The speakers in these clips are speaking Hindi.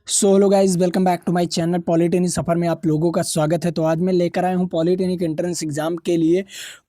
Hello guys, welcome back to my channel. Polytechnic सफ़र में आप लोगों का स्वागत है। तो आज मैं लेकर आया हूं पॉलिटेक्निक एंट्रेंस एग्जाम के लिए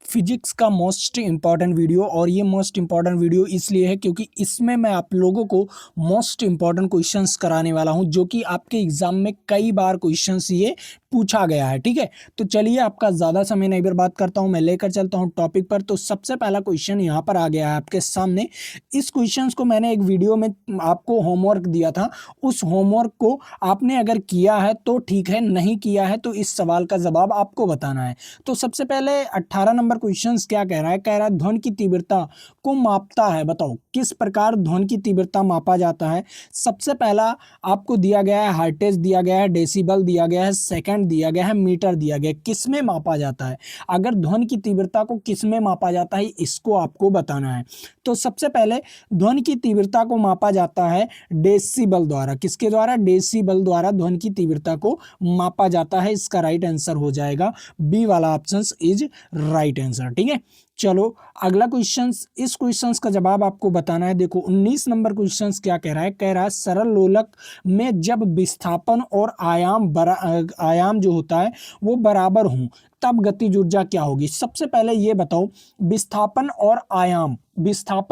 फिजिक्स का मोस्ट इम्पॉर्टेंट वीडियो। और ये मोस्ट इम्पॉर्टेंट वीडियो इसलिए है क्योंकि इसमें मैं आप लोगों को मोस्ट इम्पॉर्टेंट क्वेश्चंस कराने वाला हूं, जो कि आपके एग्जाम में कई बार क्वेश्चंस ये पूछा गया है। ठीक है, तो चलिए आपका ज़्यादा समय नहीं बर्बाद करता हूं, मैं लेकर चलता हूं टॉपिक पर। तो सबसे पहला क्वेश्चन यहाँ पर आ गया है आपके सामने। इस क्वेश्चन को मैंने एक वीडियो में आपको होमवर्क दिया था। उस होमवर्क को आपने अगर किया है तो ठीक है, नहीं किया है तो इस सवाल का जवाब आपको बताना है। तो सबसे पहले 18 नंबर क्वेश्चन क्या कह रहा है? कह रहा है ध्वनि की तीव्रता को मापता है। बताओ किस प्रकार ध्वनि की तीव्रता मापा जाता है। सबसे पहला आपको दिया गया है हर्ट्ज, दिया गया है डेसिबल, दिया गया है सेकंड, दिया गया है मीटर, दिया गया है। किस में मापा जाता है? अगर ध्वनि की तीव्रता को किस में मापा जाता है इसको आपको बताना है। तो सबसे पहले ध्वनि की तीव्रता को मापा जाता है डेसिबल द्वारा। किसके द्वारा? डेसिबल द्वारा ध्वनि की तीव्रता को मापा जाता है। इसका राइट आंसर हो जाएगा बी वाला ऑप्शन इज राइट आंसर। ठीक है, चलो अगला क्वेश्चन। इस क्वेश्चन का जवाब आपको बताना है। देखो 19 नंबर क्वेश्चन क्या कह रहा है? कह रहा है सरल लोलक में जब विस्थापन और आयाम जो होता है वो बराबर हों तब गतिज ऊर्जा क्या होगी। सबसे पहले ये बताओ, विस्थापन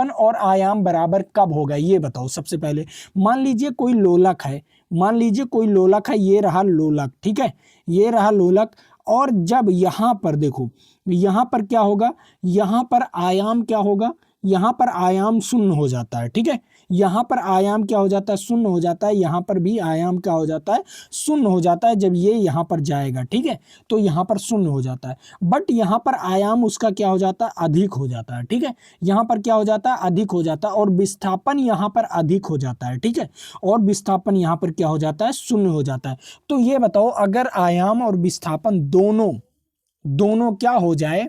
और आयाम बराबर कब होगा ये बताओ। सबसे पहले मान लीजिए कोई लोलक है, ये रहा लोलक। ठीक है, ये रहा लोलक। और जब यहाँ पर देखो, यहाँ पर क्या होगा? यहाँ पर आयाम क्या होगा? यहाँ पर आयाम शून्य हो जाता है। ठीक है, यहाँ पर आयाम क्या हो जाता है? शून्य हो जाता है। यहाँ पर भी आयाम क्या हो जाता है? शून्य हो जाता है जब ये यहाँ पर जाएगा। ठीक है, तो यहाँ पर शून्य हो जाता है, बट यहाँ पर आयाम उसका क्या हो जाता है? अधिक हो जाता है। ठीक है, यहाँ पर क्या हो जाता है? अधिक हो जाता है। और विस्थापन यहाँ पर अधिक हो जाता है। ठीक है, और विस्थापन यहाँ पर क्या हो जाता है? शून्य हो जाता है। तो ये बताओ, अगर आयाम और विस्थापन दोनों दोनों क्या हो जाए,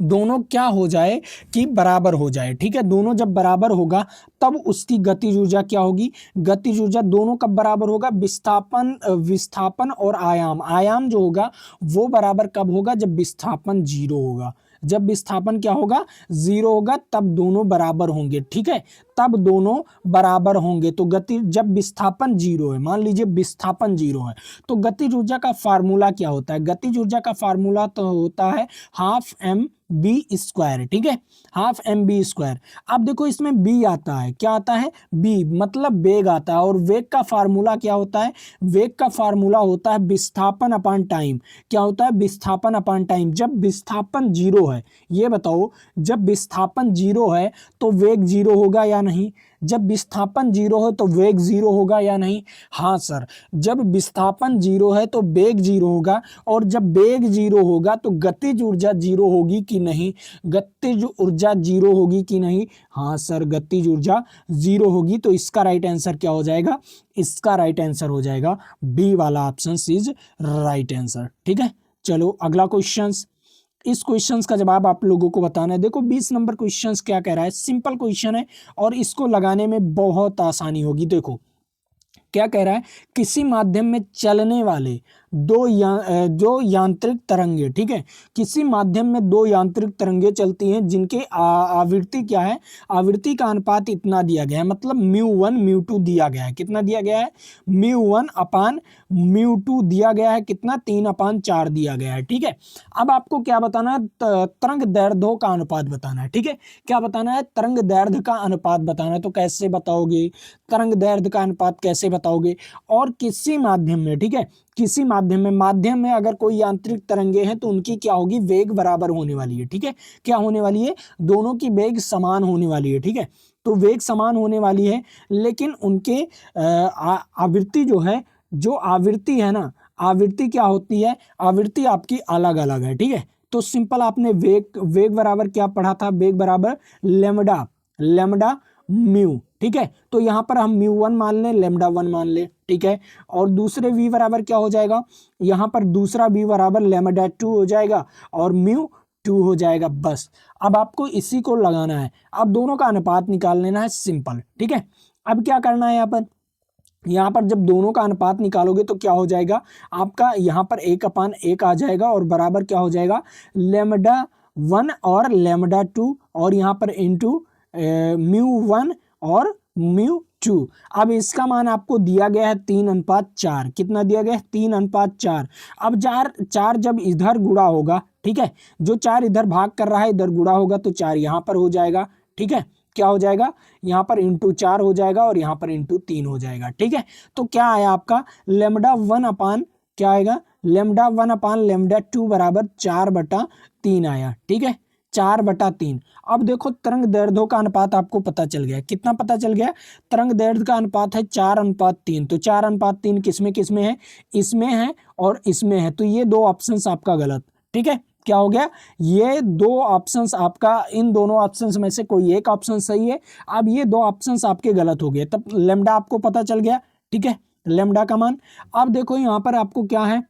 दोनों क्या हो जाए कि बराबर हो जाए। ठीक है, दोनों जब बराबर होगा तब उसकी गतिज ऊर्जा क्या होगी? गतिज ऊर्जा दोनों कब बराबर होगा? विस्थापन और आयाम जो होगा वो बराबर कब होगा? जब विस्थापन जीरो होगा। जब विस्थापन क्या होगा? जीरो होगा, तब दोनों बराबर होंगे। ठीक है, तब दोनों बराबर होंगे। तो गति जब विस्थापन जीरो है, मान लीजिए विस्थापन जीरो है, तो गतिज ऊर्जा का फार्मूला क्या होता है? गतिज ऊर्जा का फार्मूला तो होता है हाफ एम बी स्क्वायर। ठीक है, हाफ एम बी स्क्वायर। अब देखो इसमें बी आता है, क्या आता है? बी मतलब वेग आता है। और वेग का फार्मूला क्या होता है? वेग का फार्मूला होता है विस्थापन अपान टाइम। क्या होता है? विस्थापन अपान टाइम। जब विस्थापन जीरो है, ये बताओ, जब विस्थापन जीरो है तो वेग जीरो होगा या नहीं? जब विस्थापन जीरो है तो वेग जीरो होगा या नहीं? हाँ सर, जब विस्थापन जीरो है तो वेग जीरो होगा। और जब वेग जीरो होगा तो गतिज ऊर्जा जीरो होगी कि नहीं? गतिज ऊर्जा जीरो होगी कि नहीं? हाँ सर, गतिज ऊर्जा जीरो होगी। तो इसका राइट आंसर क्या हो जाएगा? इसका राइट आंसर हो जाएगा बी वाला ऑप्शन इज राइट आंसर। ठीक है, चलो अगला क्वेश्चन। इस क्वेश्चंस का जवाब आप लोगों को बताना है। देखो 20 नंबर क्वेश्चंस क्या कह रहा है? सिंपल क्वेश्चन है और इसको लगाने में बहुत आसानी होगी। देखो क्या कह रहा है? किसी माध्यम में चलने वाले जो यांत्रिक तरंगे, ठीक है, किसी माध्यम में दो यांत्रिक तरंगे चलती हैं जिनके आवृत्ति क्या है? आवृत्ति का अनुपात इतना दिया गया है, मतलब μ1 μ2 दिया गया है। कितना दिया गया है? μ1 अपान μ2 दिया गया है। कितना? 3/4 दिया गया है। ठीक है, अब आपको क्या बताना है? तरंग दैर्ध्यों का अनुपात बताना है। ठीक है, क्या बताना है? तरंग दैर्ध्य का अनुपात बताना है। तो कैसे बताओगे? तरंग दैर्ध्य का अनुपात कैसे बताओगे? और किसी माध्यम में, ठीक है, किसी माध्यम में अगर कोई यांत्रिक तरंगे हैं तो उनकी क्या होगी? वेग बराबर होने वाली है। ठीक है, क्या होने वाली है? दोनों की वेग समान होने वाली है। ठीक है, तो वेग समान होने वाली है, लेकिन उनके आवृत्ति जो है, जो आवृत्ति है ना, आवृत्ति क्या होती है? आवृत्ति आपकी अलग अलग है। ठीक है, तो सिंपल आपने वेग बराबर क्या पढ़ा था? वेग बराबर लेमडा लेमडा म्यू। ठीक है, तो यहाँ पर हम μ1 मान लें, λ1 मान लें। ठीक है, और दूसरे v बराबर क्या हो जाएगा? यहाँ पर दूसरा v बराबर λ2 हो जाएगा और μ2 हो जाएगा। बस अब आपको इसी को लगाना है। अब दोनों का अनुपात निकाल लेना है, सिंपल। ठीक है, अब क्या करना है? यहाँ पर जब दोनों का अनुपात निकालोगे तो क्या हो जाएगा? आपका यहाँ पर 1/1 आ जाएगा और बराबर क्या हो जाएगा? λ1 और λ2 और यहाँ पर इंटू μ1 और μ टू। अब इसका मान आपको दिया गया है 3:4। कितना दिया गया है? 3:4। अब चार चार जब इधर गुणा होगा, ठीक है, जो 4 इधर भाग कर रहा है इधर गुणा होगा तो 4 यहाँ पर हो जाएगा, ठीक है। क्या हो जाएगा? यहाँ पर इंटू 4 हो जाएगा और यहाँ पर इंटू 3 हो जाएगा, ठीक है। तो क्या आया आपका? लेमडा 1 अपान क्या आएगा? लेमडा 1 अपान लेमडा 2 बराबर 4/3 आया, ठीक है, 4/3। अब देखो तरंग दैर्ध्यों का अनुपात आपको पता चल गया। कितना पता चल गया? तरंग दैर्ध्य का अनुपात है 4:3। तो 4:3 किसमें किसमें है? इसमें है और इसमें है। तो ये दो ऑप्शंस आपका गलत, ठीक है। क्या हो गया? ये दो ऑप्शंस आपका, इन दोनों ऑप्शंस में से कोई एक ऑप्शन सही है। अब ये दो ऑप्शंस आपके गलत हो गए, तब लेमडा आपको पता चल गया, ठीक है, लेमडा का मान। अब देखो यहाँ पर आपको क्या है,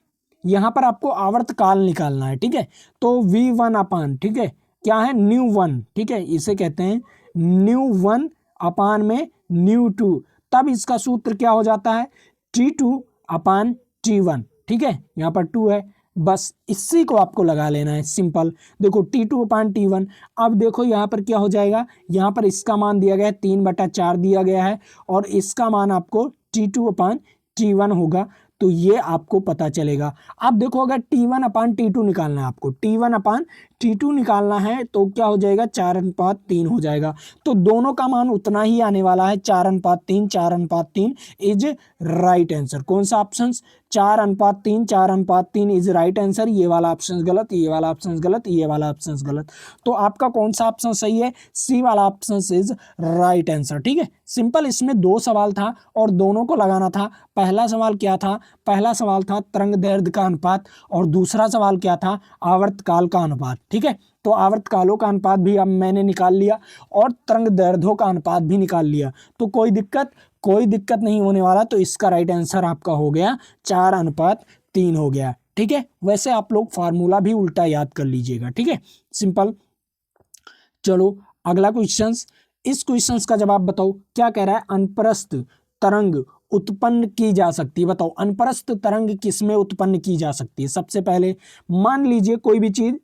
यहाँ पर आपको आवर्तकाल निकालना है, ठीक है। तो V1 अपान, ठीक है, क्या है? न्यू 1, ठीक है, इसे कहते हैं न्यू 1 अपान में न्यू 2। तब इसका सूत्र क्या हो जाता है? T2 अपान T1, ठीक है, यहाँ पर 2 है, बस इसी को आपको लगा लेना है, सिंपल। देखो T2 अपान T1। अब देखो यहाँ पर क्या हो जाएगा, यहाँ पर इसका मान दिया गया है 3/4 दिया गया है और इसका मान आपको T2 अपान T1 होगा। तो ये आपको पता चलेगा। अब देखो अगर T1 अपान T2 निकालना है आपको, T1 अपान T2 निकालना है तो क्या हो जाएगा? 4:3 हो जाएगा। तो दोनों का मान उतना ही आने वाला है, 4:3। 4:3 इज राइट आंसर। कौन सा ऑप्शन? 4:3। 4:3 is right answer. ये वाला ऑप्शन गलत, ये वाला ऑप्शन गलत, ये वाला ऑप्शन गलत। तो आपका कौन सा ऑप्शन सही है? सी वाला ऑप्शन इज राइट आंसर, ठीक है। सिंपल, इसमें दो सवाल था और दोनों को लगाना था। पहला सवाल क्या था? पहला सवाल था तरंग दैर्ध्य का अनुपात और दूसरा सवाल क्या था? आवर्तकाल का अनुपात, ठीक है। तो आवर्तकालों का अनुपात भी अब मैंने निकाल लिया और तरंग दैर्ध्यों का अनुपात भी निकाल लिया। तो कोई दिक्कत नहीं होने वाला। तो इसका राइट आंसर आपका हो गया 4:3 हो गया, ठीक है। वैसे आप लोग फार्मूला भी उल्टा याद कर लीजिएगा, ठीक है, सिंपल। चलो अगला क्वेश्चन। इस क्वेश्चन का जवाब बताओ। क्या कह रहा है? अनप्रस्थ तरंग उत्पन्न की जा सकती है। बताओ अनप्रस्थ तरंग किसमें उत्पन्न की जा सकती है? सबसे पहले मान लीजिए कोई भी चीज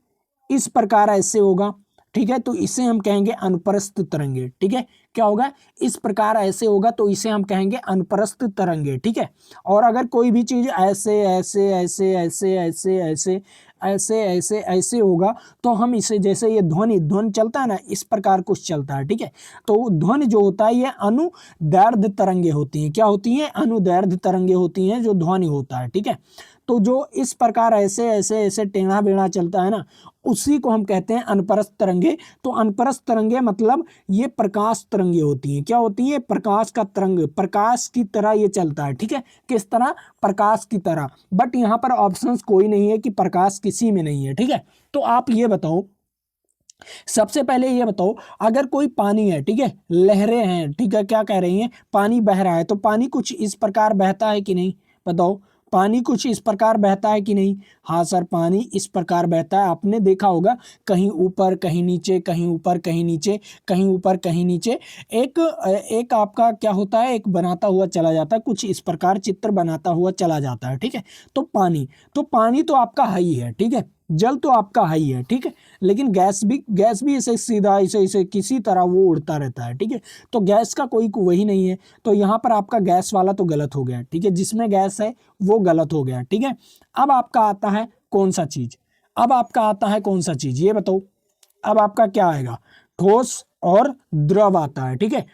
इस प्रकार ऐसे होगा, ठीक है, तो इसे हम कहेंगे अनुप्रस्थ तरंगे, ठीक है। क्या होगा? इस प्रकार ऐसे होगा तो इसे हम कहेंगे अनुप्रस्थ तरंगे, ठीक है। और अगर कोई भी चीज ऐसे ऐसे ऐसे ऐसे ऐसे ऐसे ऐसे ऐसे ऐसे होगा तो हम इसे, जैसे ये ध्वनि चलता है ना, इस प्रकार कुछ चलता है, ठीक है। तो ध्वनि जो होता है ये अनुदैर्ध्य तरंगे होती हैं। क्या होती हैं? अनुदैर्ध्य तरंगे होती हैं जो ध्वनि होता है, ठीक है। तो जो इस प्रकार ऐसे ऐसे ऐसे टेढ़ा बेढ़ा चलता है ना, उसी को हम कहते हैं अनपरस्त तरंगे। तो अनपरस्त तरंगे मतलब ये प्रकाश तरंगे होती हैं। क्या होती है? प्रकाश का तरंग, प्रकाश की तरह ये चलता है, ठीक है। किस तरह? प्रकाश की तरह। बट यहाँ पर ऑप्शंस कोई नहीं है कि प्रकाश किसी में नहीं है, ठीक है। तो आप ये बताओ, सबसे पहले ये बताओ, अगर कोई पानी है, ठीक है, लहरें हैं, ठीक है, क्या कह रही हैं? पानी बह रहा है, तो पानी कुछ इस प्रकार बहता है कि नहीं? बताओ, पानी कुछ इस प्रकार बहता है कि नहीं? हाँ सर, पानी इस प्रकार बहता है। आपने देखा होगा, कहीं ऊपर कहीं नीचे, कहीं ऊपर कहीं नीचे, कहीं ऊपर कहीं नीचे, एक एक आपका क्या होता है, एक बनाता हुआ चला जाता है, कुछ इस प्रकार चित्र बनाता हुआ चला जाता है, ठीक है। तो पानी तो आपका हाई है, ठीक है, जल तो आपका हाई है, ठीक है। लेकिन गैस भी ऐसे सीधा ऐसे ऐसे किसी तरह वो उड़ता रहता है, ठीक है। तो गैस का कोई वही नहीं है। तो यहाँ पर आपका गैस वाला तो गलत हो गया, ठीक है, जिसमें गैस है वो गलत हो गया, ठीक है। अब आपका आता है कौन सा चीज? अब आपका आता है कौन सा चीज, ये बताओ। अब आपका क्या आएगा? ठोस और द्रव आता है, ठीक है।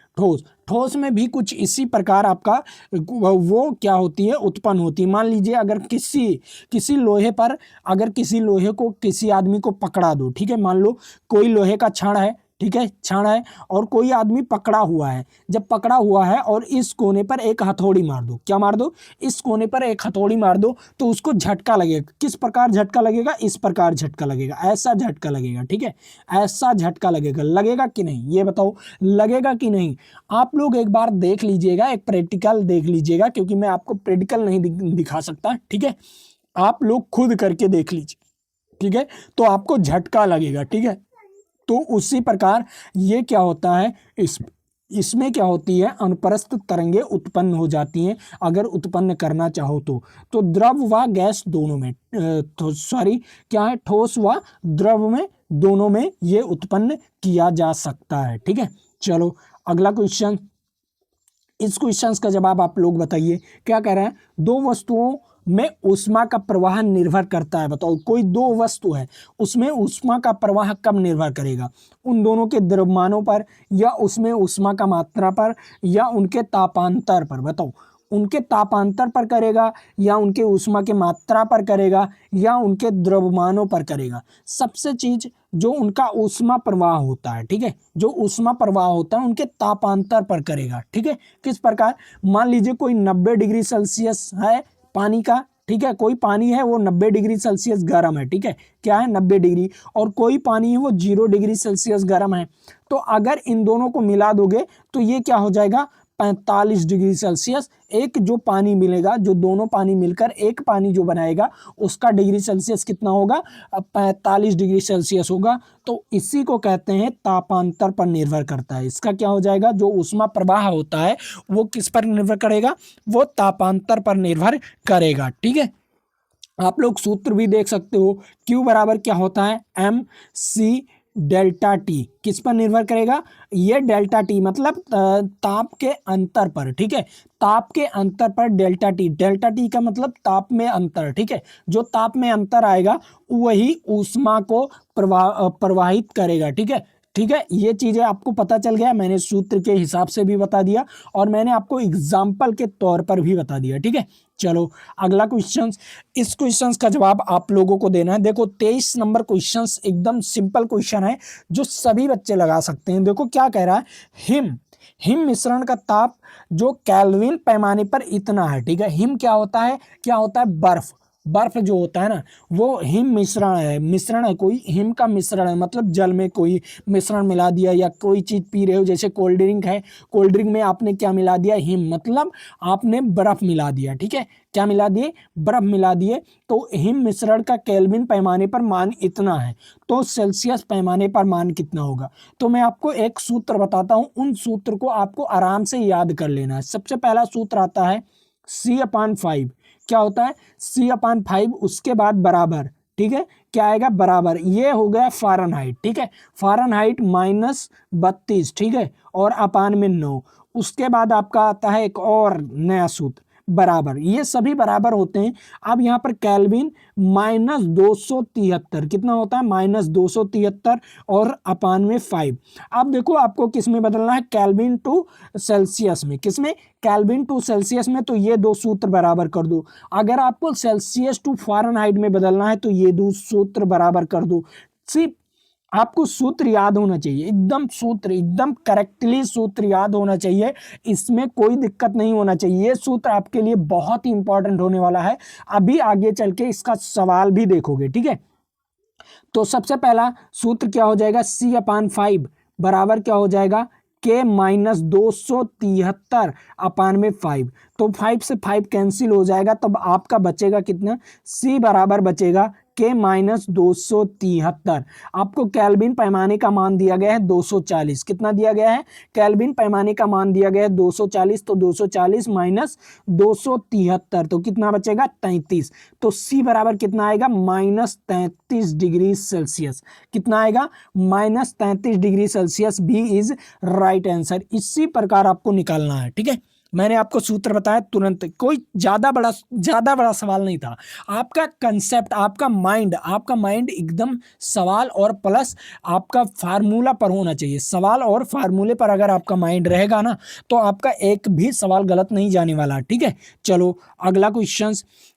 ठोस में भी कुछ इसी प्रकार आपका वो क्या होती है, उत्पन्न होती है। मान लीजिए अगर किसी लोहे पर, अगर किसी लोहे को किसी आदमी को पकड़ा दो, ठीक है, मान लो कोई लोहे का छड़ है, ठीक है, छड़ है और कोई आदमी पकड़ा हुआ है। जब पकड़ा हुआ है और इस कोने पर एक हथौड़ी मार दो, क्या मार दो? इस कोने पर एक हथौड़ी मार दो तो उसको झटका लगेगा। किस प्रकार झटका लगेगा? इस प्रकार झटका लगेगा, ऐसा झटका लगेगा, ठीक है, ऐसा झटका लगेगा। लगेगा कि नहीं, ये बताओ, लगेगा कि नहीं? आप लोग एक बार देख लीजिएगा, एक प्रैक्टिकल देख लीजिएगा, क्योंकि मैं आपको प्रैक्टिकल नहीं दिखा सकता, ठीक है। आप लोग खुद करके देख लीजिए, ठीक है, तो आपको झटका लगेगा, ठीक है। तो उसी प्रकार ये क्या होता है, इसमें क्या होती है, अनुप्रस्थ तरंगे उत्पन्न हो जाती हैं अगर उत्पन्न करना चाहो तो द्रव व गैस दोनों में, तो सॉरी क्या है, ठोस व द्रव में, दोनों में ये उत्पन्न किया जा सकता है, ठीक है। चलो अगला क्वेश्चन। इस क्वेश्चन का जवाब आप लोग बताइए। क्या कह रहे हैं, दो वस्तुओं में ऊष्मा का प्रवाह निर्भर करता है। बताओ कोई दो वस्तु है, उसमें ऊष्मा का प्रवाह कब निर्भर करेगा, उन दोनों के द्रव्यमानों पर, या उसमें ऊष्मा का मात्रा पर, या उनके तापांतर पर। बताओ उनके तापांतर पर करेगा, या उनके ऊष्मा की मात्रा पर करेगा, या उनके द्रव्यमानों पर करेगा। सबसे चीज जो उनका ऊष्मा प्रवाह होता है, ठीक है, जो ऊष्मा प्रवाह होता है उनके तापांतर पर करेगा। ठीक है, किस प्रकार, मान लीजिए कोई 90 डिग्री सेल्सियस है पानी का, ठीक है, कोई पानी है वो 90 डिग्री सेल्सियस गर्म है, ठीक है, क्या है 90 डिग्री, और कोई पानी है वो 0 डिग्री सेल्सियस गर्म है। तो अगर इन दोनों को मिला दोगे तो ये क्या हो जाएगा, 45 डिग्री सेल्सियस। एक जो पानी मिलेगा, जो दोनों पानी मिलकर एक पानी जो बनाएगा, उसका डिग्री सेल्सियस कितना होगा, 45 डिग्री सेल्सियस होगा। तो इसी को कहते हैं तापांतर पर निर्भर करता है। इसका क्या हो जाएगा, जो ऊष्मा प्रवाह होता है वो किस पर निर्भर करेगा, वो तापांतर पर निर्भर करेगा। ठीक है, आप लोग सूत्र भी देख सकते हो, Q बराबर क्या होता है, एम सी डेल्टा टी। किस पर निर्भर करेगा, ये डेल्टा टी मतलब ताप के अंतर पर। ठीक है, ताप के अंतर पर डेल्टा टी, डेल्टा टी का मतलब ताप में अंतर। ठीक है, जो ताप में अंतर आएगा वही ऊष्मा को प्रवाहित करेगा। ठीक है, ठीक है, ये चीजें आपको पता चल गया, मैंने सूत्र के हिसाब से भी बता दिया और मैंने आपको एग्जाम्पल के तौर पर भी बता दिया। ठीक है, चलो अगला क्वेश्चन। इस क्वेश्चन का जवाब आप लोगों को देना है। देखो 23 नंबर क्वेश्चन एकदम सिंपल क्वेश्चन है जो सभी बच्चे लगा सकते हैं। देखो क्या कह रहा है, हिम हिम मिश्रण का ताप जो केल्विन पैमाने पर इतना है। ठीक है, हिम क्या होता है, क्या होता है, बर्फ। बर्फ जो होता है ना वो हिम मिश्रण है, मिश्रण है, कोई हिम का मिश्रण है, मतलब जल में कोई मिश्रण मिला दिया, या कोई चीज पी रहे हो जैसे कोल्ड ड्रिंक है, कोल्ड ड्रिंक में आपने क्या मिला दिया, हिम, मतलब आपने बर्फ मिला दिया। ठीक है, क्या मिला दिए, बर्फ मिला दिए। तो हिम मिश्रण का केल्विन पैमाने पर मान इतना है, तो सेल्सियस पैमाने पर मान कितना होगा। तो मैं आपको एक सूत्र बताता हूं, उन सूत्र को आपको आराम से याद कर लेना है। सबसे पहला सूत्र आता है C/5। क्या होता है, C/5, उसके बाद बराबर। ठीक है, क्या आएगा, बराबर, ये हो गया फ़ारेनहाइट। ठीक है, फ़ारेनहाइट -32। ठीक है, और अपान में 9। उसके बाद आपका आता है एक और नया सूत्र, बराबर, ये सभी बराबर होते हैं। अब यहाँ पर केल्विन -273, कितना होता है, -273, और अपान में 5। अब देखो आपको किस में बदलना है, केल्विन टू सेल्सियस में। किस में, केल्विन टू सेल्सियस में। तो ये दो सूत्र बराबर कर दो। अगर आपको सेल्सियस टू फ़ारेनहाइट में बदलना है तो ये दो सूत्र बराबर कर दो। सिर्फ आपको सूत्र याद होना चाहिए, एकदम सूत्र, एकदम करेक्टली सूत्र याद होना चाहिए, इसमें कोई दिक्कत नहीं होना चाहिए। ये सूत्र आपके लिए बहुत ही इंपॉर्टेंट होने वाला है, अभी आगे चल के इसका सवाल भी देखोगे। ठीक है, तो सबसे पहला सूत्र क्या हो जाएगा, C/5 बराबर क्या हो जाएगा, K -273 अपान में 5। तो 5 से 5 कैंसिल हो जाएगा, तब आपका बचेगा कितना, C बराबर बचेगा K -273। आपको केल्विन पैमाने का मान दिया गया है 240। कितना दिया गया है, केल्विन पैमाने का मान दिया गया है 240। तो 240 माइनस 273, तो कितना बचेगा, 33। तो C बराबर कितना आएगा, -33 डिग्री सेल्सियस। कितना आएगा, -33 degree Celsius. B is right answer. इसी प्रकार आपको निकालना है। ठीक है, मैंने आपको सूत्र बताया तुरंत, कोई ज्यादा बड़ा सवाल नहीं था। आपका कंसेप्ट, आपका माइंड एकदम सवाल और प्लस आपका फार्मूला पर होना चाहिए। सवाल और फार्मूले पर अगर आपका माइंड रहेगा ना तो आपका एक भी सवाल गलत नहीं जाने वाला। ठीक है, चलो अगला क्वेश्चन।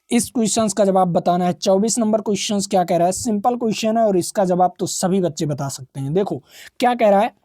इस क्वेश्चन का जवाब बताना है। 24 नंबर क्वेश्चन क्या कह रहा है, सिंपल क्वेश्चन है और इसका जवाब तो सभी बच्चे बता सकते हैं। देखो क्या कह रहा है,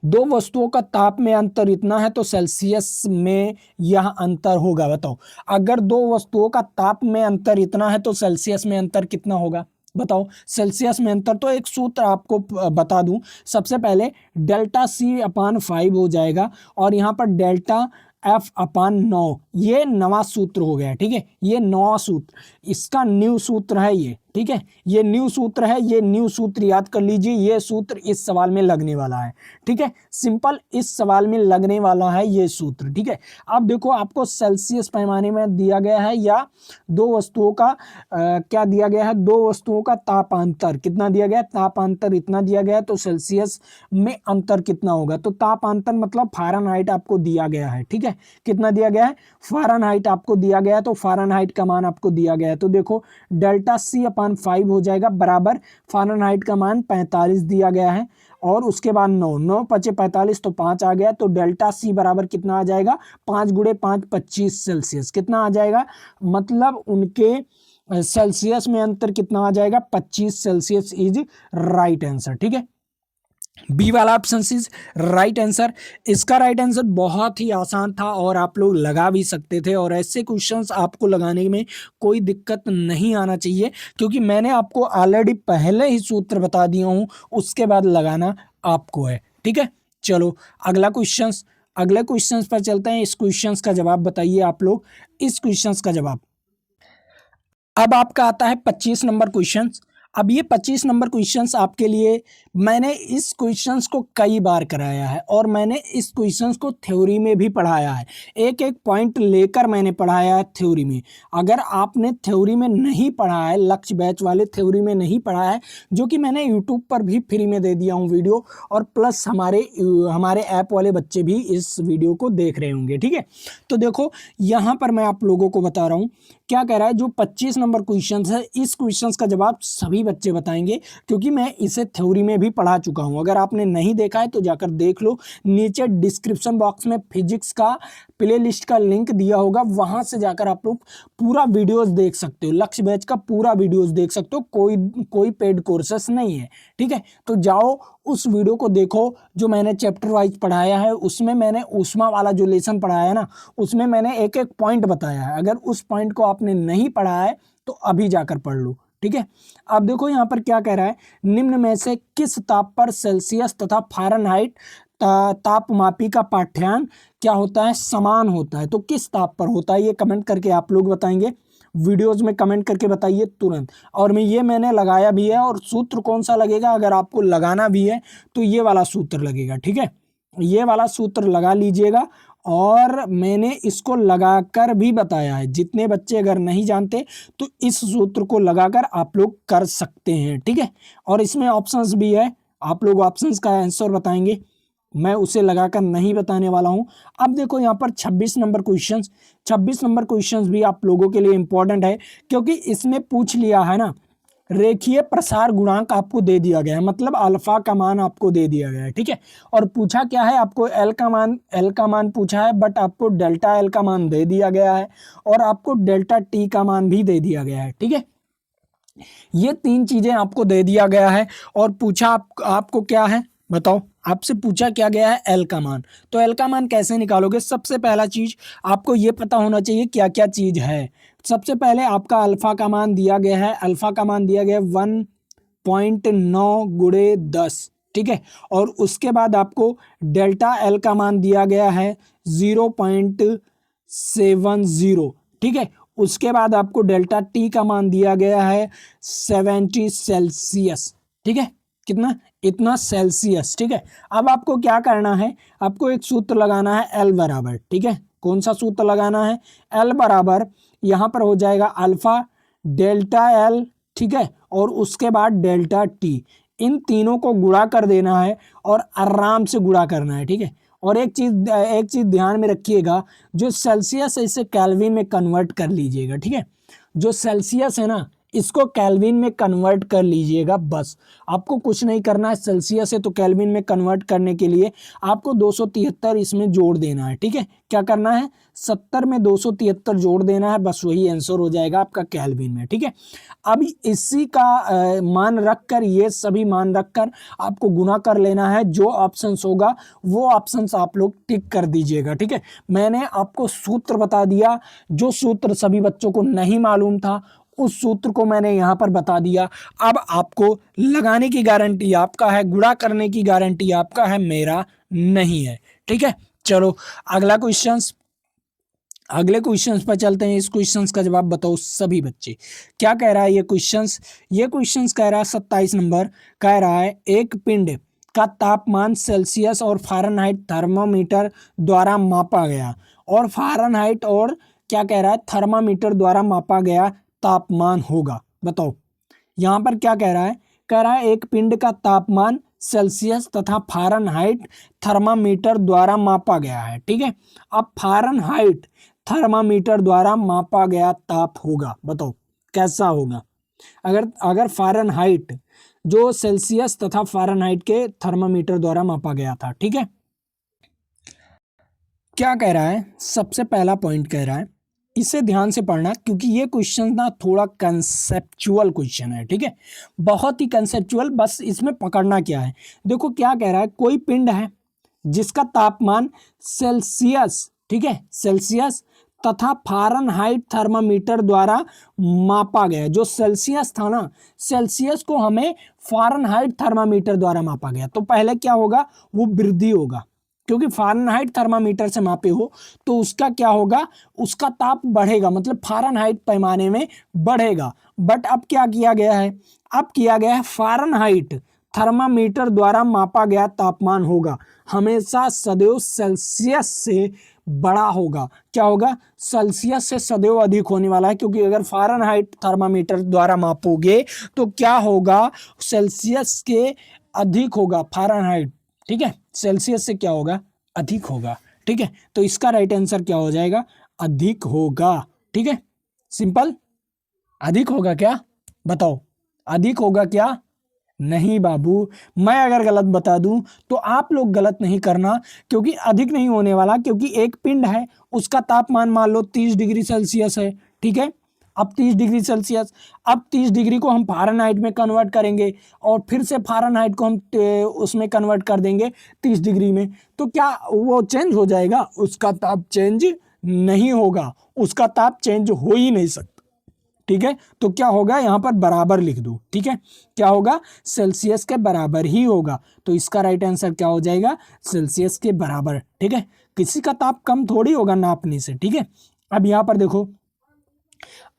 दो वस्तुओं का ताप में अंतर इतना है तो सेल्सियस में यह अंतर होगा। बताओ अगर दो वस्तुओं का ताप में अंतर इतना है तो सेल्सियस में अंतर कितना होगा, बताओ। सेल्सियस में अंतर, तो एक सूत्र आपको बता दूं। सबसे पहले डेल्टा C/5 हो जाएगा और यहाँ पर डेल्टा F/9, ये नवा सूत्र हो गया। ठीक है, ये नवा सूत्र, इसका न्यू सूत्र है ये। ठीक है, ये न्यू सूत्र है, ये न्यू सूत्र याद कर लीजिए, ये सूत्र इस सवाल में लगने वाला है। ठीक है, सिंपल इस सवाल में लगने वाला है ये सूत्र। ठीक है, अब देखो आपको सेल्सियस पैमाने में दिया गया है या दो वस्तुओं का क्या दिया गया है, दो वस्तुओं का तापांतर कितना दिया गया है, तापांतर इतना दिया गया है, तो सेल्सियस में अंतर कितना होगा, तो तापांतर मतलब फ़ारेनहाइट आपको दिया गया है। ठीक है, कितना दिया गया है, फ़ारेनहाइट आपको दिया गया है, तो फ़ारेनहाइट का मान आपको दिया गया है, तो देखो डेल्टा C/5 हो जाएगा बराबर फ़ारेनहाइट का मान 45 दिया गया है, और उसके बाद 9 पचे 45 तो 5 आ गया, तो डेल्टा C बराबर कितना आ जाएगा, 5 गुणे 5 25 सेल्सियस कितना आ जाएगा, मतलब उनके सेल्सियस में अंतर कितना आ जाएगा, 25 सेल्सियस इज राइट आंसर। ठीक है, बी वाला ऑप्शन इज राइट आंसर। इसका राइट आंसर बहुत ही आसान था और आप लोग लगा भी सकते थे, और ऐसे क्वेश्चंस आपको लगाने में कोई दिक्कत नहीं आना चाहिए, क्योंकि मैंने आपको ऑलरेडी पहले ही सूत्र बता दिया हूं, उसके बाद लगाना आपको है। ठीक है, चलो अगले क्वेश्चंस पर चलते हैं। इस क्वेश्चंस का जवाब बताइए आप लोग, इस क्वेश्चंस का जवाब। अब आपका आता है 25 नंबर क्वेश्चन। अब ये 25 नंबर क्वेश्चंस आपके लिए, मैंने इस क्वेश्चंस को कई बार कराया है और मैंने इस क्वेश्चंस को थ्योरी में भी पढ़ाया है, एक एक पॉइंट लेकर मैंने पढ़ाया है थ्योरी में। अगर आपने थ्योरी में नहीं पढ़ा है, लक्ष्य बैच वाले थ्योरी में नहीं पढ़ा है, जो कि मैंने यूट्यूब पर भी फ्री में दे दिया हूँ वीडियो, और प्लस हमारे ऐप वाले बच्चे भी इस वीडियो को देख रहे होंगे। ठीक है, तो देखो यहाँ पर मैं आप लोगों को बता रहा हूँ क्या कह रहा है, जो 25 नंबर क्वेश्चन है, इस क्वेश्चन का जवाब सभी बच्चे बताएंगे, क्योंकि मैं इसे थ्योरी में भी पढ़ा चुका हूं। अगर आपने नहीं देखा है तो जाकर देख लो, नीचे डिस्क्रिप्शन बॉक्स में फिजिक्स का प्लेलिस्ट का लिंक दिया होगा, वहां से जाकर आप लोग पूरा वीडियोस देख सकते हो, लक्ष्य बैच का पूरा वीडियोस देख सकते हो, कोई पेड कोर्सेस नहीं है। ठीक है, तो जाओ उस वीडियो को देखो जो मैंने चैप्टर वाइज पढ़ाया है, उसमें मैंने ऊष्मा वाला जो लेसन पढ़ाया है ना, उसमें मैंने एक एक पॉइंट बताया है। अगर उस पॉइंट को आपने नहीं पढ़ा है तो अभी जाकर पढ़ लो। ठीक है, अब देखो यहाँ पर क्या कह रहा है, निम्न में से किस ताप पर सेल्सियस तथा फ़ारेनहाइट तापमापी का पाठ्यांक क्या होता है, समान होता है, तो किस ताप पर होता है, ये कमेंट करके आप लोग बताएंगे, वीडियोस में कमेंट करके बताइए तुरंत। और मैंने लगाया भी है, और सूत्र कौन सा लगेगा, अगर आपको लगाना भी है तो ये वाला सूत्र लगेगा। ठीक है, ये वाला सूत्र लगा लीजिएगा, और मैंने इसको लगाकर भी बताया है, जितने बच्चे अगर नहीं जानते तो इस सूत्र को लगाकर आप लोग कर सकते हैं। ठीक है, और इसमें ऑप्शंस भी है, आप लोग ऑप्शंस का आंसर बताएंगे, मैं उसे लगाकर नहीं बताने वाला हूं। अब देखो यहाँ पर 26 नंबर क्वेश्चंस, 26 नंबर क्वेश्चंस भी आप लोगों के लिए इंपॉर्टेंट है, क्योंकि इसमें पूछ लिया है ना, रेखीय प्रसार गुणांक आपको दे दिया गया है, मतलब अल्फा का मान आपको दे दिया गया है। ठीक है, और पूछा क्या है, आपको एल का मान पूछा है, बट आपको डेल्टा एल का मान दे दिया गया है, और आपको डेल्टा टी का मान भी दे दिया गया है। ठीक है, ये तीन चीजें आपको दे दिया गया है, और पूछा आपको क्या है बताओ, आपसे पूछा क्या गया है, एल का मान। तो एल का मान कैसे निकालोगे, सबसे पहला चीज आपको ये पता होना चाहिए क्या क्या चीज है। सबसे पहले आपका अल्फा का मान दिया गया है, अल्फा का मान दिया गया है 1.9 गुणे 10। ठीक है, और उसके बाद आपको डेल्टा एल का मान दिया गया है 0.70। ठीक है, उसके बाद आपको डेल्टा टी का मान दिया गया है 70 सेल्सियस। ठीक है, कितना, इतना सेल्सियस। ठीक है, अब आपको क्या करना है, आपको एक सूत्र लगाना है एल बराबर। ठीक है, कौन सा सूत्र लगाना है, एल बराबर, यहाँ पर हो जाएगा अल्फा डेल्टा एल। ठीक है, और उसके बाद डेल्टा टी, इन तीनों को गुणा कर देना है, और आराम से गुणा करना है। ठीक है, और एक चीज ध्यान में रखिएगा, जो सेल्सियस है इसे केल्विन में कन्वर्ट कर लीजिएगा। ठीक है, जो सेल्सियस है ना, इसको केल्विन में कन्वर्ट कर लीजिएगा, बस आपको कुछ नहीं करना है। सेल्सियस है तो केल्विन में कन्वर्ट करने के लिए आपको 273 इसमें जोड़ देना है। ठीक है, क्या करना है, 70 में 273 जोड़ देना है, बस वही आंसर हो जाएगा आपका केल्विन में। ठीक है, अब इसी का मान रखकर, ये सभी मान रखकर आपको गुना कर लेना है, जो ऑप्शंस होगा वो ऑप्शंस आप लोग टिक कर दीजिएगा। ठीक है, मैंने आपको सूत्र बता दिया, जो सूत्र सभी बच्चों को नहीं मालूम था उस सूत्र को मैंने यहाँ पर बता दिया। अब आपको लगाने की गारंटी आपका है, गुणा करने की गारंटी आपका है, मेरा नहीं है। ठीक है, चलो अगला क्वेश्चन, अगले क्वेश्चंस पर चलते हैं। इस क्वेश्चंस का जवाब बताओ सभी बच्चे। क्या कह रहा है ये क्वेश्चंस कह रहा है 27 नंबर, कह रहा है एक पिंड का तापमान सेल्सियस और फ़ारेनहाइट थर्मामीटर द्वारा मापा गया, और फ़ारेनहाइट और क्या कह रहा है, थर्मामीटर द्वारा मापा गया तापमान होगा। बताओ यहाँ पर क्या कह रहा है एक पिंड का तापमान सेल्सियस तथा फ़ारेनहाइट थर्मामीटर द्वारा मापा गया है। ठीक है, अब फ़ारेनहाइट थर्मामीटर द्वारा मापा गया ताप होगा, बताओ कैसा होगा। अगर अगर फ़ारेनहाइट जो सेल्सियस तथा फ़ारेनहाइट के थर्मामीटर द्वारा मापा गया था। ठीक है, क्या कह रहा है, सबसे पहला पॉइंट कह रहा है, इसे ध्यान से पढ़ना क्योंकि ये क्वेश्चन ना थोड़ा कंसेप्चुअल क्वेश्चन है। ठीक है, बहुत ही कंसेप्चुअल, बस इसमें पकड़ना क्या है। देखो क्या कह रहा है, कोई पिंड है जिसका तापमान सेल्सियस, ठीक है, सेल्सियस तथा फ़ारेनहाइट थर्मामीटर द्वारा मापा गया। जो सेल्सियस था ना, सेल्सियस को हमें फ़ारेनहाइट थर्मामीटर द्वारा मापा गया, तो पहले क्या होगा, वो वृद्धि होगा, क्योंकि फ़ारेनहाइट थर्मामीटर से मापे हो तो उसका क्या होगा, उसका ताप बढ़ेगा, मतलब फ़ारेनहाइट पैमाने में बढ़ेगा। बट अब क्या किया गया है, अब किया गया है फ़ारेनहाइट थर्मामीटर द्वारा मापा गया तापमान होगा हमेशा सदैव सेल्सियस से बड़ा होगा। क्या होगा, सेल्सियस से सदैव अधिक होने वाला है, क्योंकि अगर फ़ारेनहाइट थर्मामीटर द्वारा मापोगे तो क्या होगा, सेल्सियस के अधिक होगा फ़ारेनहाइट। ठीक है, सेल्सियस से क्या होगा, अधिक होगा। ठीक है, तो इसका राइट आंसर क्या हो जाएगा, अधिक होगा। ठीक है, सिंपल, अधिक होगा क्या, बताओ, अधिक होगा क्या, नहीं बाबू, मैं अगर गलत बता दूं तो आप लोग गलत नहीं करना, क्योंकि अधिक नहीं होने वाला, क्योंकि एक पिंड है उसका तापमान मान लो 30 डिग्री सेल्सियस है। ठीक है, अब 30 डिग्री सेल्सियस, अब 30 डिग्री को हम फ़ारेनहाइट में कन्वर्ट करेंगे और फिर से फ़ारेनहाइट को हम उसमें कन्वर्ट कर देंगे 30 डिग्री में, तो क्या वो चेंज हो जाएगा, उसका ताप चेंज नहीं होगा, उसका ताप चेंज हो ही नहीं सकता। ठीक है, तो क्या होगा, यहाँ पर बराबर लिख दो। ठीक है, क्या होगा, सेल्सियस के बराबर ही होगा, तो इसका राइट आंसर क्या हो जाएगा, सेल्सियस के बराबर। ठीक है, किसी का ताप कम थोड़ी होगा नापने से। ठीक है, अब यहाँ पर देखो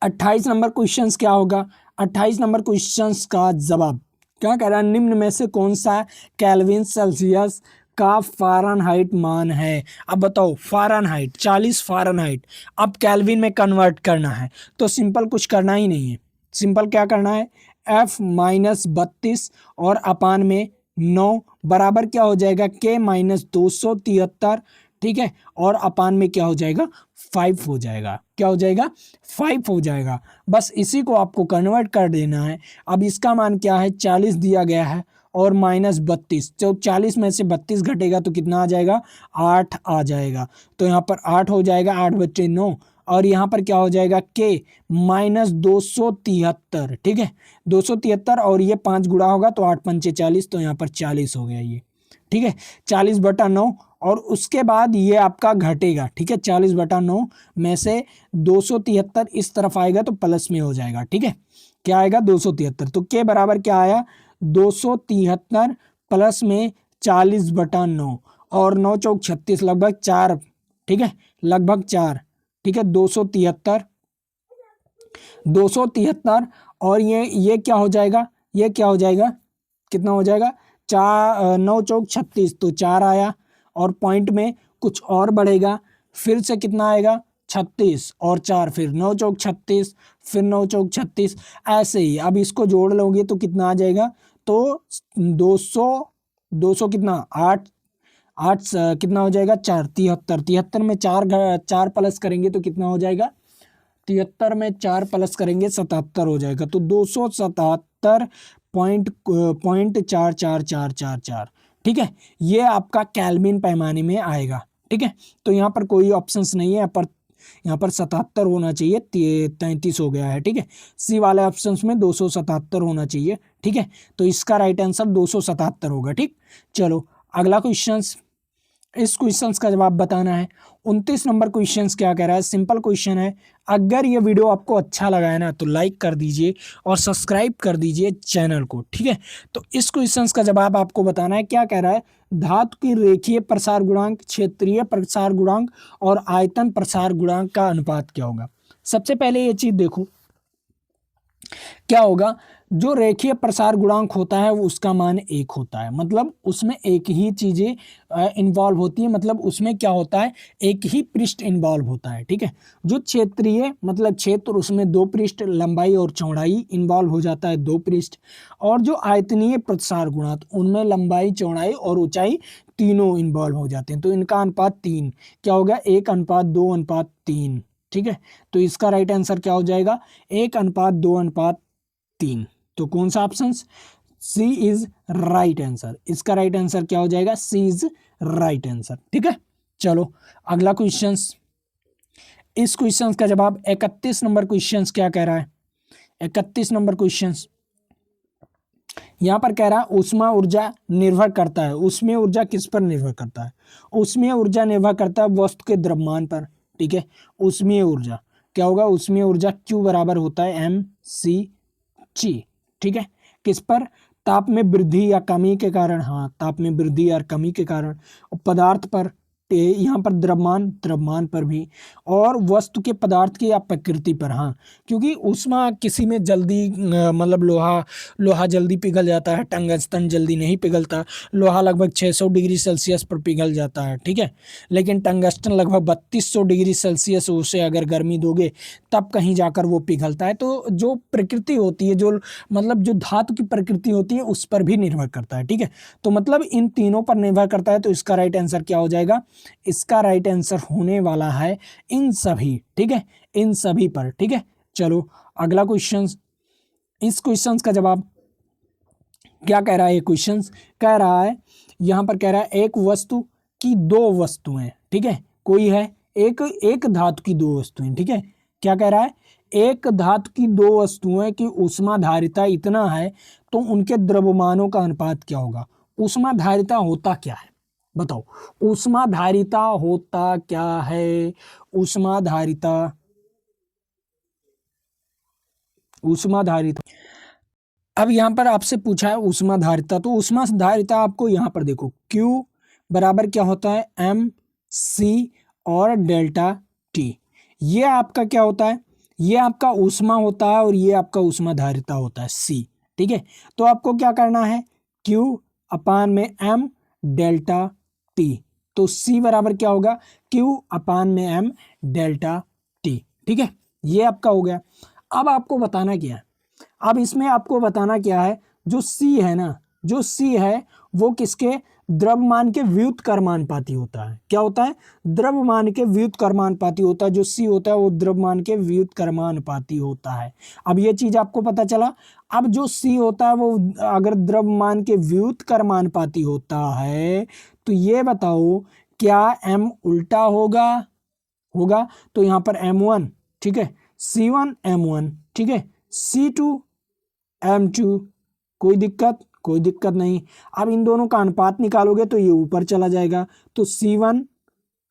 28 नंबर क्वेश्चन क्या होगा, 28 नंबर क्वेश्चन का जवाब क्या कह रहा है, निम्न में से कौन सा केल्विन सेल्सियस का फ़ारेनहाइट मान है। अब बताओ, फ़ारेनहाइट 40 फ़ारेनहाइट, अब केल्विन में कन्वर्ट करना है, तो सिंपल कुछ करना ही नहीं है, सिंपल क्या करना है, F-32 और अपान में 9 बराबर क्या हो जाएगा, K-273। ठीक है, और अपान में क्या हो जाएगा, 5 हो जाएगा, क्या हो जाएगा, 5 हो जाएगा। बस इसी को आपको कन्वर्ट कर देना है। अब इसका मान क्या है, 40 दिया गया है और -32, तो 40 में से 32 घटेगा तो कितना आ जाएगा, 8 आ जाएगा, तो यहाँ पर 8 हो जाएगा, 8 बच्चे 9, और यहाँ पर क्या हो जाएगा, K -273। ठीक है, 273 और ये 5 गुणा होगा तो 8 पंचे 40, तो यहाँ पर 40 हो गया ये। ठीक है, 40/9, और उसके बाद ये आपका घटेगा। ठीक है, 40/9 में से 273 इस तरफ आएगा तो प्लस में हो जाएगा। ठीक है, क्या आएगा, 273, तो के बराबर क्या आया, 273 प्लस में 40/9, और 9 चौक 36, लगभग 4। ठीक है, लगभग 4। ठीक है, 273 और ये क्या हो जाएगा, ये क्या हो जाएगा, कितना हो जाएगा, 9 चौक 36, तो 4 आया, और पॉइंट में कुछ और बढ़ेगा, फिर से कितना आएगा, 36 और 4, फिर 9 चौक 36, फिर 9 चौक 36, ऐसे ही। अब इसको जोड़ लोगे तो कितना आ जाएगा, तो 200 कितना, 8 8 कितना हो जाएगा, 4, 73, 73 में 4 प्लस करेंगे तो कितना हो जाएगा, 73 में 4 प्लस करेंगे 77 हो जाएगा, तो 277 पॉइंट 44444। ठीक है, ये आपका केल्विन पैमाने में आएगा। ठीक है, तो यहाँ पर कोई ऑप्शंस नहीं है, पर यहाँ पर 77 होना चाहिए, 33 हो गया है। ठीक है, सी वाले ऑप्शंस में 277 होना चाहिए। ठीक है, तो इसका राइट आंसर 277 होगा। ठीक, चलो अगला क्वेश्चन, इस क्वेश्चन का जवाब बताना है। 29 नंबर क्वेश्चन क्या कह रहा है, सिंपल क्वेश्चन है। अगर ये वीडियो आपको अच्छा लगा है ना तो लाइक कर दीजिए और सब्सक्राइब कर दीजिए चैनल को, ठीक है। तो इस क्वेश्चन का जवाब आपको बताना है। क्या कह रहा है, धातु की रेखीय प्रसार गुणांक, क्षेत्रीय प्रसार गुणांक और आयतन प्रसार गुणांक का अनुपात क्या होगा। सबसे पहले ये चीज देखो, क्या होगा, जो रेखीय प्रसार गुणांक होता है वो उसका मान 1 होता है, मतलब उसमें एक ही चीजें इन्वॉल्व होती है, मतलब उसमें क्या होता है, एक ही पृष्ठ इन्वॉल्व होता है, ठीक है। जो क्षेत्रीय मतलब क्षेत्र, उसमें 2 पृष्ठ, लंबाई और चौड़ाई इन्वॉल्व हो जाता है, 2 पृष्ठ। और जो आयतनीय प्रसार गुणांक, उनमें लंबाई, चौड़ाई और ऊंचाई तीनों इन्वॉल्व हो जाते हैं। तो इनका अनुपात 3 क्या होगा, 1:2:3, ठीक है। तो इसका राइट आंसर क्या हो जाएगा, 1:2:3। तो कौन सा option, C is right answer. इसका राइट आंसर क्या हो जाएगा, सी इज राइट आंसर, ठीक है। चलो अगला क्वेश्चन। इस क्वेश्चन का जवाब 31 नंबर क्वेश्चन क्या कह रहा है। 31 नंबर क्वेश्चन यहां पर कह रहा है, ऊष्मा ऊर्जा निर्भर करता है। ऊष्मीय ऊर्जा किस पर निर्भर करता है, ऊष्मीय ऊर्जा निर्भर करता है वस्तु के द्रव्यमान पर, ठीक है। ऊष्मीय ऊर्जा क्या होगा, ऊष्मीय ऊर्जा Q बराबर होता है mc/g, ठीक है। किस पर, ताप में वृद्धि या कमी के कारण, हाँ ताप में वृद्धि या कमी के कारण। और पदार्थ पर, यहाँ पर द्रव्यमान, द्रव्यमान पर भी। और वस्तु के पदार्थ की या प्रकृति पर, हाँ क्योंकि ऊष्मा किसी में जल्दी मतलब लोहा जल्दी पिघल जाता है, टंगस्टन जल्दी नहीं पिघलता। लोहा लगभग 600 डिग्री सेल्सियस पर पिघल जाता है, ठीक है। लेकिन टंगस्टन लगभग 3200 डिग्री सेल्सियस, उसे अगर गर्मी दोगे तब कहीं जाकर वो पिघलता है। तो जो प्रकृति होती है, जो मतलब जो धातु की प्रकृति होती है, उस पर भी निर्भर करता है, ठीक है। तो मतलब इन तीनों पर निर्भर करता है। तो इसका राइट आंसर क्या हो जाएगा, इसका राइट आंसर होने वाला है इन सभी, ठीक है, इन सभी पर, ठीक है। चलो अगला क्वेश्चन। इस क्वेश्चन का जवाब क्या कह रहा है, ये क्वेश्चन कह रहा है, यहां पर कह रहा है एक वस्तु की 2 वस्तुएं, ठीक है। कोई है, एक धातु की 2 वस्तुएं, ठीक है। क्या कह रहा है, एक धातु की 2 वस्तुएं की ऊष्माधारिता इतना है तो उनके द्रव्यमानों का अनुपात क्या होगा। ऊष्माधारिता होता क्या है, बताओ। ऊष्माधारिता होता क्या है, ऊष्माधारिता, ऊष्माधारिता। अब यहाँ पर आपसे पूछा है ऊष्माधारिता, तो ऊष्माधारिता आपको यहाँ पर देखो, Q बराबर क्या होता है, mc और डेल्टा T। ये आपका क्या होता है, ये आपका ऊष्मा होता है और ये आपका ऊष्माधारिता होता है C, ठीक है। तो आपको क्या करना है, Q/m डेल्टा T। तो C बराबर क्या होगा, Q/m डेल्टा T, ठीक है। ये आपका हो गया। अब आपको बताना क्या है, अब इसमें आपको बताना क्या है, जो C है ना, जो C है वो किसके, द्रव्यमान के व्युत्क्रमानुपाती होता है। क्या होता है, द्रव्यमान के व्युत्क्रमानुपाती होता है। जो C होता है वो द्रव्यमान के व्युत्क्रमानुपाती होता है। अब ये चीज आपको पता चला। अब जो C होता है वो अगर द्रव्यमान के व्युत्क्रमानुपाती होता है तो ये बताओ क्या M उल्टा होगा, होगा। तो यहाँ पर M1, ठीक है, C1 M1, ठीक है, C2 M2, कोई दिक्कत, कोई दिक्कत नहीं। अब इन दोनों का अनुपात निकालोगे तो ये ऊपर चला जाएगा। तो C1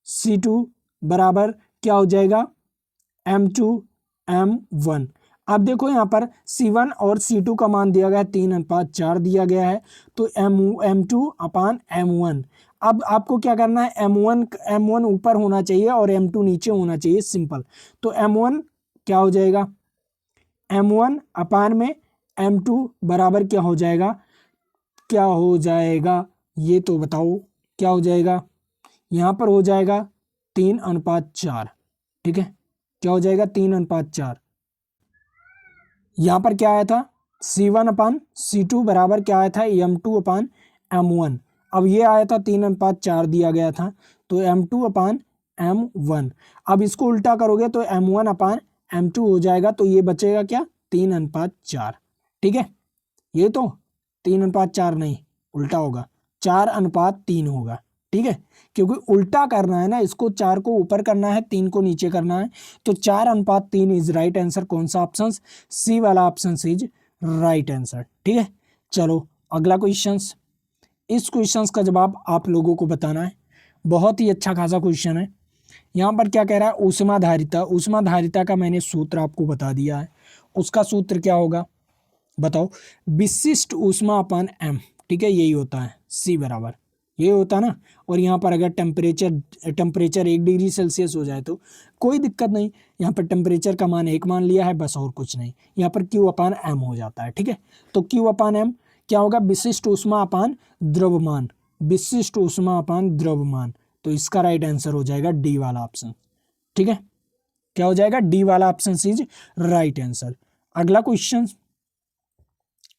C2 बराबर क्या हो जाएगा, M2 M1। अब देखो यहाँ पर C1 और C2 का मान दिया गया है 3:4 दिया गया है। तो M2/M1। अब आपको क्या करना है, M1 ऊपर होना चाहिए और M2 नीचे होना चाहिए, सिंपल। तो M1 क्या हो जाएगा, M1 M2 बराबर क्या हो जाएगा, क्या हो जाएगा ये तो बताओ, क्या हो जाएगा। यहाँ पर हो जाएगा 3:4, ठीक है। क्या हो जाएगा, 3:4। यहाँ पर क्या आया था, C1/C2 बराबर क्या आया था, M2/M1। अब ये आया था 3:4 दिया गया था, तो M2/M1। अब इसको उल्टा करोगे तो M1/M2 हो जाएगा। तो ये बचेगा क्या, 3:4, ठीक है। ये तो 3:4 नहीं, उल्टा होगा, 4:3 होगा, ठीक है। क्योंकि उल्टा करना है ना, इसको 4 को ऊपर करना है, 3 को नीचे करना है। तो 4:3 इज राइट आंसर। कौन सा ऑप्शन, सी वाला ऑप्शन इज राइट आंसर, ठीक है। चलो अगला क्वेश्चन। इस क्वेश्चन का जवाब आप लोगों को बताना है। बहुत ही अच्छा खासा क्वेश्चन है। यहाँ पर क्या कह रहा है, ऊष्माधारिता, ऊष्माधारिता का मैंने सूत्र आपको बता दिया है। उसका सूत्र क्या होगा बताओ, विशिष्ट ऊष्मा अपान एम, ठीक है, यही होता है सी बराबर, ये होता ना। और यहाँ पर अगर टेम्परेचर 1 डिग्री सेल्सियस हो जाए तो कोई दिक्कत नहीं, यहाँ पर टेम्परेचर का मान 1 मान लिया है बस, और कुछ नहीं, यहाँ पर क्यू अपान एम हो जाता है, ठीक है। तो क्यू अपान एम क्या होगा, विशिष्ट ऊष्मा अपान द्रव्यमान, विशिष्ट ऊष्मा अपान द्रव्यमान। तो इसका राइट आंसर हो जाएगा डी वाला ऑप्शन, ठीक है। क्या हो जाएगा, डी वाला ऑप्शन इज राइट आंसर। अगला क्वेश्चन,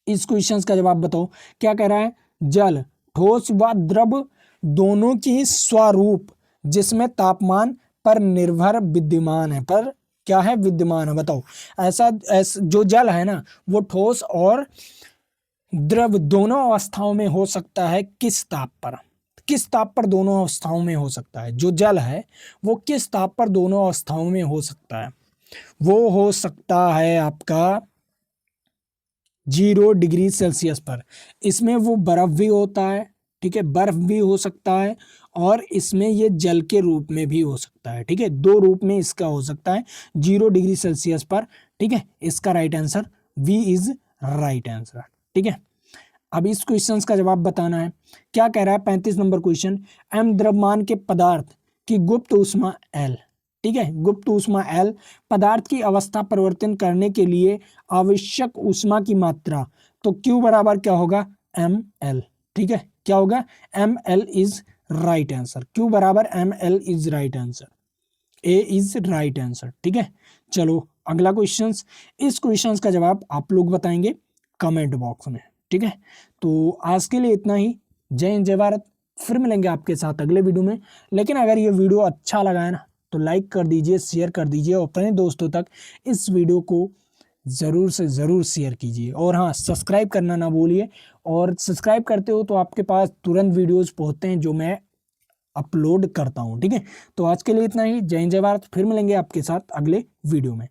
इस क्वेश्चन का जवाब बताओ। क्या कह रहा है, जल ठोस व द्रव दोनों की स्वरूप जिसमें तापमान पर निर्भर विद्यमान है, पर क्या है, विद्यमान है। बताओ ऐसा जो जल है ना वो ठोस और द्रव दोनों अवस्थाओं में हो सकता है, किस ताप पर, किस ताप पर दोनों अवस्थाओं में हो सकता है, जो जल है वो किस ताप पर दोनों अवस्थाओं में हो सकता है, वो हो सकता है आपका 0 डिग्री सेल्सियस पर। इसमें वो बर्फ भी होता है, ठीक है, बर्फ भी हो सकता है, और इसमें ये जल के रूप में भी हो सकता है, ठीक है, दो रूप में इसका हो सकता है 0 डिग्री सेल्सियस पर, ठीक है। इसका right answer B is right answer, ठीक है। अब इस क्वेश्चन का जवाब बताना है। क्या कह रहा है, 35 नंबर क्वेश्चन, एम द्रव्यमान के पदार्थ की गुप्त ऊष्मा एल, ठीक है, गुप्त ऊष्मा एल, पदार्थ की अवस्था परिवर्तन करने के लिए आवश्यक ऊष्मा की मात्रा, तो क्यू बराबर क्या होगा, एम एल, ठीक है, क्या होगा, M L is right answer, Q बराबर M L is right answer, A is right answer, ठीक है। चलो अगला क्वेश्चन, इस क्वेश्चन का जवाब आप लोग बताएंगे कमेंट बॉक्स में, ठीक है। तो आज के लिए इतना ही। जय हिंद जय भारत, फिर मिलेंगे आपके साथ अगले वीडियो में। लेकिन अगर ये वीडियो अच्छा लगा है ना तो लाइक कर दीजिए, शेयर कर दीजिए, और अपने दोस्तों तक इस वीडियो को ज़रूर से ज़रूर शेयर कीजिए। और हाँ, सब्सक्राइब करना ना भूलिए, और सब्सक्राइब करते हो तो आपके पास तुरंत वीडियोज़ पहुँचते हैं जो मैं अपलोड करता हूँ, ठीक है। तो आज के लिए इतना ही। जय हिंद जय भारत, फिर मिलेंगे आपके साथ अगले वीडियो में।